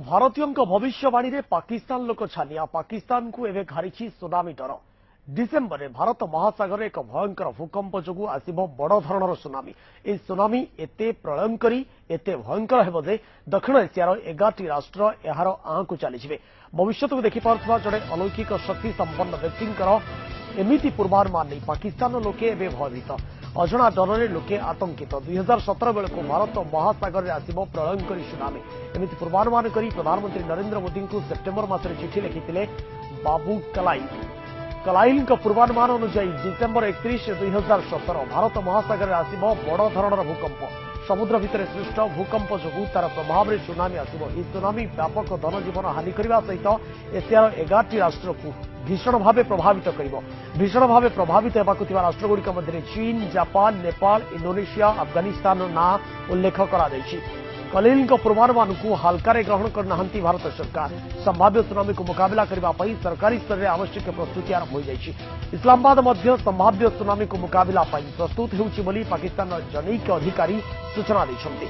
भारतीयों भविष्यवाणी रे पाकिस्तान लोक छानिया पाकिस्तान को एवं घारी सुनामी डर डिसेम्बर में भारत महासागर एक भयंकर भूकंप जो आसब बड़ धरणर सुनामी ए सुनामी एते प्रलयंकरी एते भयंकर हेब जे दक्षिण एशियार 11टी राष्ट्र यार आँ को चलीजे भविष्य को देखिपा जड़े अलौकिक शक्ति संपन्न व्यक्ति एमिति पूर्वानुमान नहीं पाकिस्तान लोके एवं भयभीत अजणा डर लोके आतंकित 2017 बेलू भारत महासागर में आसब प्रलयंकरी सुनामी एमिति पूर्वानुमान कर प्रधानमंत्री नरेंद्र मोदी को सेप्टेम्बर मासरे चिठी लिखिते बाबू कलाइल पूर्वानुमान अनुसार डिसेम्बर 31 2017 भारत महासागर में आसब बड़ धरणर भूकंप समुद्र भितर सृष्ट भूकंप जो तार प्रभाव में सुनामी आसब यह सुनामी व्यापक धनजीवन हानि करने सहित एशियार 11टी राष्ट्र को भीषण भाव प्रभावित कर भीषण भाव प्रभावित होगा राष्ट्रगुड़िक मध्य चीन जापान नेपाल इंडोनेशिया अफगानिस्तान ना उल्लेख कर कलील पूर्वानुमान को हल्कार ग्रहण करना भारत सरकार संभाव्य सुनामी को मुकाबला करने सरकारी स्तर में आवश्यक प्रस्तुति आरंभ हो जाएगी इस्लामाबाद मध्य संभाव्य सुनामी को मुकाबला प्रस्तुत होउछि पाकिस्तान जनैक अधिकारी सूचना देते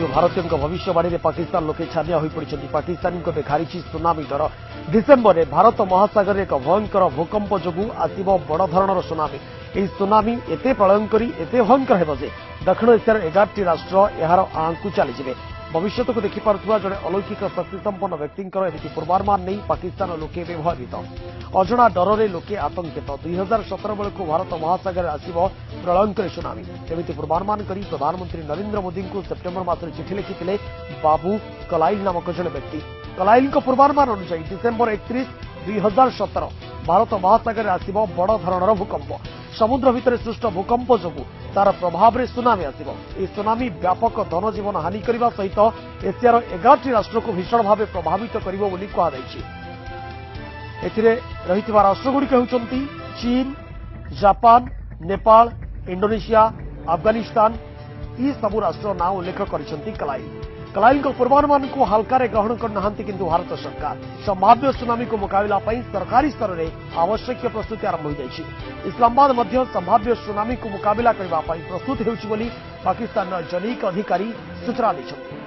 भारतीयों भविष्यवाणी में पाकिस्तान लोके छानिया हो पड़ी पाकिस्तान को बेखारी सुनामी डर डिसेम्बर में भारत महासागर एक भयंकर भूकंप जो आसब बड़ धरणर सुनामी यह सुनामी एते प्रलयंकरी एते भयंकर हेब जे दक्षिण एशियार 11टी राष्ट्र यार आँ को चलीजे भविष्य को देखिपा जड़े अलौकिक शक्ति संपन्न व्यक्ति पूर्वानुमान नहीं पाकिस्तान लोके भयभीत अजणा डर लोके आतंकित 2017 बेलू भारत महासागर आसब प्रलयंकरी सुनामी एमिति पूर्वानुमान कर प्रधानमंत्री नरेंद्र मोदी को सेप्टेम्बर मासरे चिठी लिखिते बाबू कलाइल नामक जड़े व्यक्ति कलाइल पूर्वानुमान अनुसार डिसेम्बर 31 2017 भारत महासागर आसब बड़ धरणर भूकंप समुद्र भितर सृष्ट भूकंप जो तार प्रभाव में सुनामी आसब यह सुनामी व्यापक धनजीवन हानि करने सहित एशियार 11टी राष्ट्र को भीषण भाव प्रभावित कर राष्ट्रगुड़िक होती चीन जापान नेपाल इंडोनेशिया अफगानिस्तान ये सबू राष्ट्र ना उल्लेख कर कलाइल पूर्वानुमान को हल्कार ग्रहण करना किंतु भारत सरकार संभाव्य सुनामी को मुकाबला सरकारी स्तर में आवश्यक प्रस्तुति आरंभ हो जाएगी इस्लामाबाद मध्य संभाव्य सुनामी को मुकाबला करने प्रस्तुत होउछि बोली पाकिस्तान जनैक अधिकारी सूचना देते।